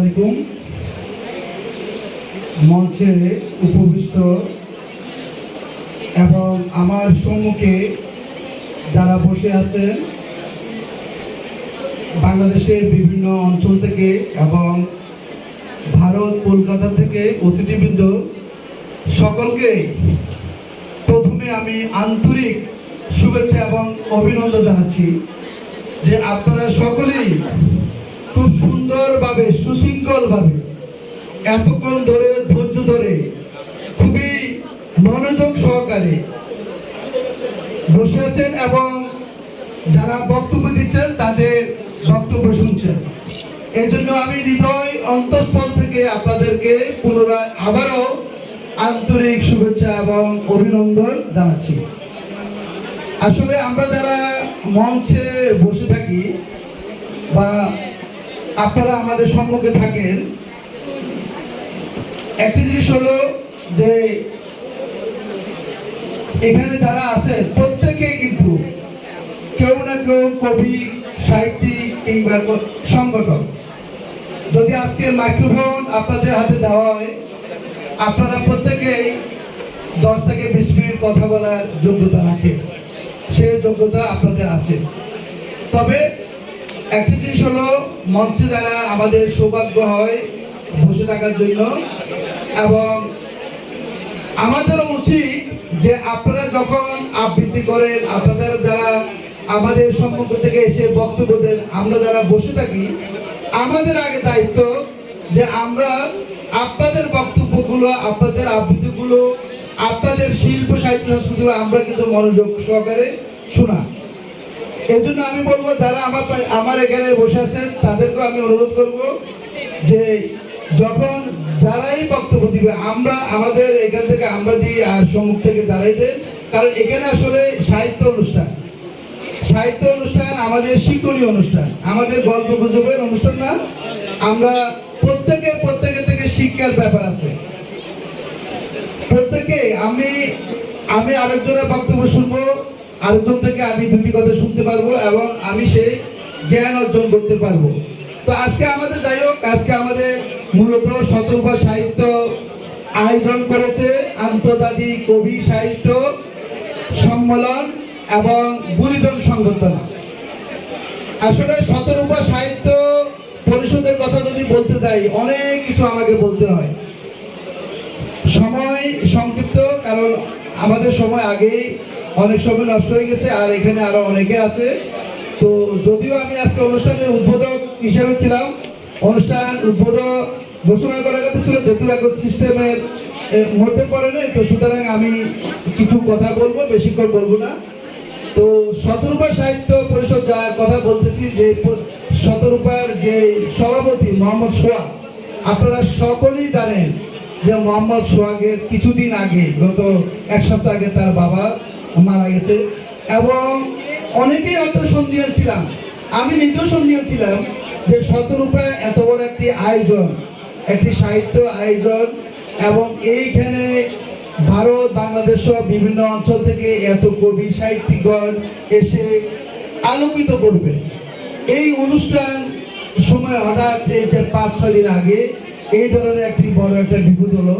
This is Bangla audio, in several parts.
আলাইকুম। মঞ্চে উপবিষ্ট এবং আমার সম্মুখে যারা বসে আছেন বাংলাদেশের বিভিন্ন অঞ্চল থেকে এবং ভারত কলকাতা থেকে অতিথিবৃন্দ সকলকে প্রথমে আমি আন্তরিক শুভেচ্ছা এবং অভিনন্দন জানাচ্ছি যে আপনারা সকলেই খুব সুন্দরভাবে সুশৃঙ্খলভাবে এতক্ষণ ধরে ধৈর্য ধরে খুবই মনোযোগ সহকারে বসে আছেন এবং যারা বক্তব্য দিচ্ছেন তাদের বক্তব্য শুনছেন। এই জন্য আমি হৃদয় অন্তঃস্থল থেকে আপনাদেরকে পুনরায় আবারও আন্তরিক শুভেচ্ছা এবং অভিনন্দন জানাচ্ছি। আসলে আমরা যারা মঞ্চে বসে থাকি বা আপনারা আমাদের সম্মুখে থাকেন, একটি জিনিস হলো যে এখানে যারা আছে প্রত্যেকে কিন্তু কেউ না কেউ কবি, সাহিত্যিক কিংবা সংগঠক। যদি আজকে মাইক্রোফোন আপনাদের হাতে দেওয়া হয়, আপনারা প্রত্যেকেই 10 থেকে 20 মিনিট কথা বলার যোগ্যতা রাখেন, সেই যোগ্যতা আপনাদের আছে। তবে একটি জিনিস হলো মঞ্চে যারা আমাদের সৌভাগ্য হয় বসে থাকার জন্য, এবং আমাদেরও উচিত যে আপনারা যখন আবৃত্তি করেন, আপনাদের যারা আমাদের সম্মুখ থেকে এসে বক্তব্য দেন, আমরা যারা বসে থাকি আমাদের আগে দায়িত্ব যে আমরা আপনাদের বক্তব্যগুলো, আপনাদের আবৃত্তিগুলো, আপনাদের শিল্প সাহিত্য সংস্কৃতিগুলো আমরা কিন্তু মনোযোগ সহকারে শোনা। এই জন্য আমি বলবো যারা আমার এখানে বসে আছেন তাদেরকে আমি অনুরোধ করব যে যখন যারাই বক্তব্য দিবে আমরা আমাদের এখান থেকে আমরা দিই আর সম্মুখ থেকে যারাই দেন, কারণ এখানে আসলে সাহিত্য অনুষ্ঠান আমাদের শিক্ষণীয় অনুষ্ঠান, আমাদের গল্প গুজবের অনুষ্ঠান না। আমরা প্রত্যেকের থেকে শিক্ষার ব্যাপার আছে। প্রত্যেকে আমি আরেকজনের বক্তব্য শুনবো, আরেকজন থেকে আমি দুটি কথা শুনতে পারবো এবং আমি সেই জ্ঞান অর্জন করতে পারবো। তো আজকে আমাদের যাই হোক, আজকে আমাদের মূলত শতরূপা সাহিত্য আয়োজন করেছে আন্তর্জাতিক কবি সাহিত্য সম্মেলন এবং গুণীজন সংবর্ধনা। আসলে শতরূপা সাহিত্য পরিষদের কথা যদি বলতে যাই অনেক কিছু আমাকে বলতে হয়, সময় সংক্ষিপ্ত, কারণ আমাদের সময় আগেই অনেক সময় নষ্ট হয়ে গেছে আর এখানে আরো অনেকে আছে। তো যদিও আমি আজকে অনুষ্ঠানের উদ্বোধক হিসেবে ছিলাম, অনুষ্ঠান উদ্বোধক ঘোষণা করার কথা ছিল, যেহেতু এখন সিস্টেমের মধ্যে পড়ে নেই, তো সুতরাং আমি কিছু কথা বলবো, বেশিক্ষণ বলবো না। তো শতরূপা সাহিত্য পরিষদ যার কথা বলতেছি, যে শতরূপার যে সভাপতি মোহাম্মদ সোহাগ, আপনারা সকলেই জানেন যে মোহাম্মদ সোহাগের কিছুদিন আগে, গত 1 সপ্তাহ আগে তার বাবা মারা গেছে। এবং অনেকেই হয়তো সন্দিহান ছিলাম, আমি নিজেও সন্দিহান ছিলাম যে শতরূপা এত বড় একটি আয়োজন, একটি সাহিত্য আয়োজন, এবং এইখানে ভারত বাংলাদেশ সহ বিভিন্ন অঞ্চল থেকে এত কবি সাহিত্যিকগণ এসে আলোকিত করবে। এই অনুষ্ঠান সময় হঠাৎ এই যে 5-6 দিন আগে এই ধরনের একটি বড় একটা বিপদ হলো।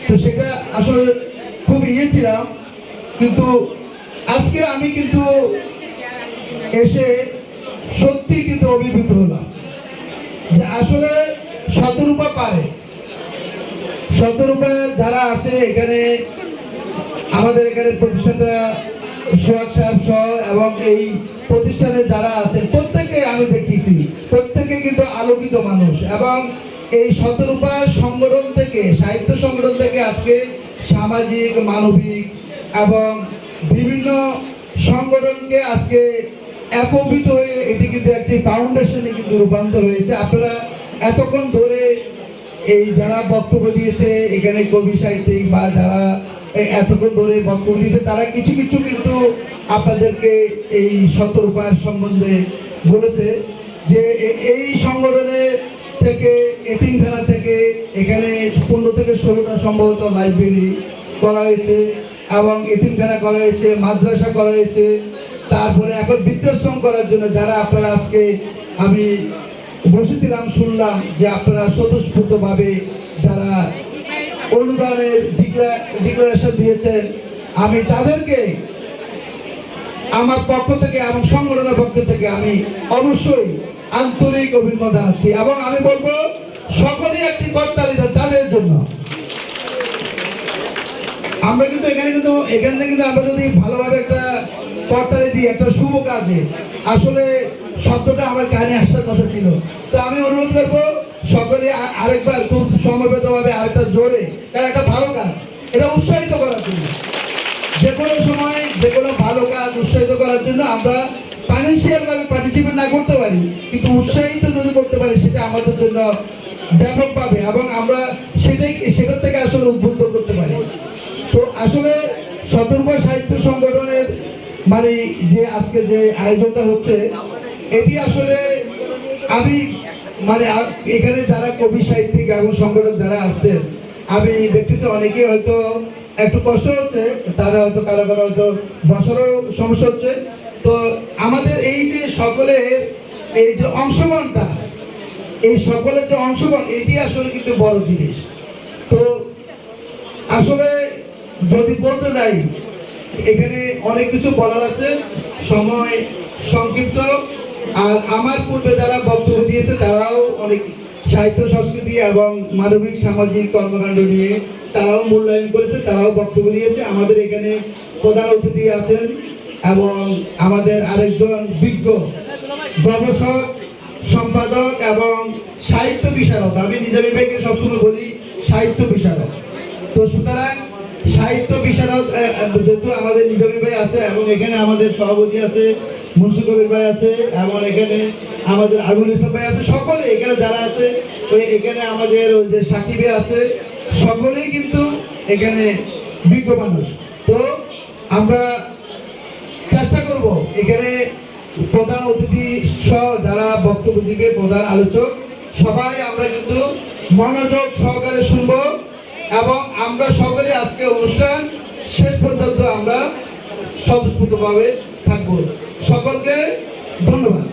তো সেটা আসলে খুব ছিলাম, কিন্তু আজকে আমি কিন্তু এসে সত্যি কিন্তু অভিভূত হলাম যে আসলে শতরূপা পারে। শতরূপা যারা আছে এখানে, আমাদের এখানে প্রতিষ্ঠাতা সোহাগ সাহেব সহ এবং এই প্রতিষ্ঠানে যারা আছে প্রত্যেকে আমি দেখিয়েছি, প্রত্যেকে কিন্তু আলোকিত মানুষ। এবং এই শতরূপা সংগঠন থেকে, সাহিত্য সংগঠন থেকে আজকে সামাজিক, মানবিক এবং বিভিন্ন সংগঠনকে আজকে একত্রিত হয়ে এটি কিন্তু একটি ফাউন্ডেশনে কিন্তু রূপান্তর হয়েছে। আপনারা এতক্ষণ ধরে এই যারা বক্তব্য দিয়েছে এখানে কবি সাহিত্যিক বা যারা এতক্ষণ ধরে বক্তব্য দিয়েছে, তারা কিছু কিন্তু আপনাদেরকে এই শতরূপার সম্বন্ধে বলেছে যে এই সংগঠনের থেকে, এতিমখানা থেকে এখানে 15 থেকে 16টা সম্ভবত লাইব্রেরি করা হয়েছে এবং এতিমখানা করা হয়েছে, মাদ্রাসা করা হয়েছে। তারপরে এখন বৃদ্ধাশ্রম করার জন্য যারা আপনারা আজকে আমি বসেছিলাম, শুনলাম যে আপনারা স্বতঃস্ফূর্তভাবে যারা অনুদানের ডিক্লারেশন দিয়েছেন, আমি তাদেরকে আমার পক্ষ থেকে এবং সংগঠনের পক্ষ থেকে আমি অবশ্যই আন্তরিক অভিনন্দন জানাচ্ছি এবং আমি বলবো সকলেই একটি করতালি দেন তাদের জন্য। আমরা কিন্তু এখানে কিন্তু আমরা যদি ভালোভাবে একটা করতালি দিই একটা শুভ কাজে, আসলে শব্দটা আমার কানে আসার কথা ছিল। তো আমি অনুরোধ করবো সকলে আরেকবার খুব সমবেতভাবে আরেকটা জোরে, কারণ একটা ভালো কাজ এটা উৎসাহিত করার জন্য, যে কোনো সময় যে কোনো ভালো কাজ উৎসাহিত করার জন্য আমরা ফাইন্যান্সিয়াল ভাবে পার্টিসিপেট না করতে পারি, কিন্তু উৎসাহিত যদি করতে পারি সেটা আমাদের জন্য ব্যাপক পাবে এবং আমরা সেটার থেকে আসলে উদ্বুদ্ধ করতে পারি। তো আসলে শতরূপা সাহিত্য সংগঠনের মানে যে আজকে যে আয়োজনটা হচ্ছে, এটি আসলে আমি মানে এখানে যারা কবি সাহিত্যিক এবং সংগঠক যারা আছেন, আমি দেখতেছি অনেকে হয়তো একটু কষ্ট হচ্ছে, তারা হয়তো কারো কারো হয়তো বছরও সমস্যা হচ্ছে। তো আমাদের এই যে সকলের এই যে অংশগ্রহণটা, এই সকলের যে অংশগ্রহণ, এটি আসলে কিন্তু বড় জিনিস। তো আসলে যদি বলতে যাই এখানে অনেক কিছু বলার আছে, সময় সংক্ষিপ্ত। আর আমার পূর্বে যারা বক্তব্য দিয়েছে তারাও অনেক সাহিত্য সংস্কৃতি এবং মানবিক সামাজিক কর্মকাণ্ড নিয়ে তারাও মূল্যায়ন করেছে, তারাও বক্তব্য দিয়েছে। আমাদের এখানে প্রধান অতিথি আছেন এবং আমাদের আরেকজন বিজ্ঞ গবেষক, সম্পাদক এবং সাহিত্য বিশারদ। আমি নিজামী ভাইকে সবসময় বলি সাহিত্য বিশারদ। তো সুতরাং সাহিত্য বিশারদ যেহেতু আমাদের নিজামী ভাই আছে এবং এখানে আমাদের সভাপতি আছে মুন্সি কবির ভাই আছে এবং এখানে আমাদের আবুল ইসলাম ভাই আছে, সকলে এখানে যারা আছে, ওই এখানে আমাদের ওই যে সাকিবে আছে, সকলেই কিন্তু এখানে বিজ্ঞ মানুষ। তো আমরা চেষ্টা করব এখানে প্রধান অতিথি সহ যারা বক্তব্য দিবে, প্রধান আলোচক, সবাই আমরা কিন্তু মনোযোগ সহকারে শুনব এবং আমরা সকলে আজকে অনুষ্ঠান শেষ পর্যন্ত আমরা স্বতঃস্ফূর্তভাবে থাকবো। সকলকে ধন্যবাদ।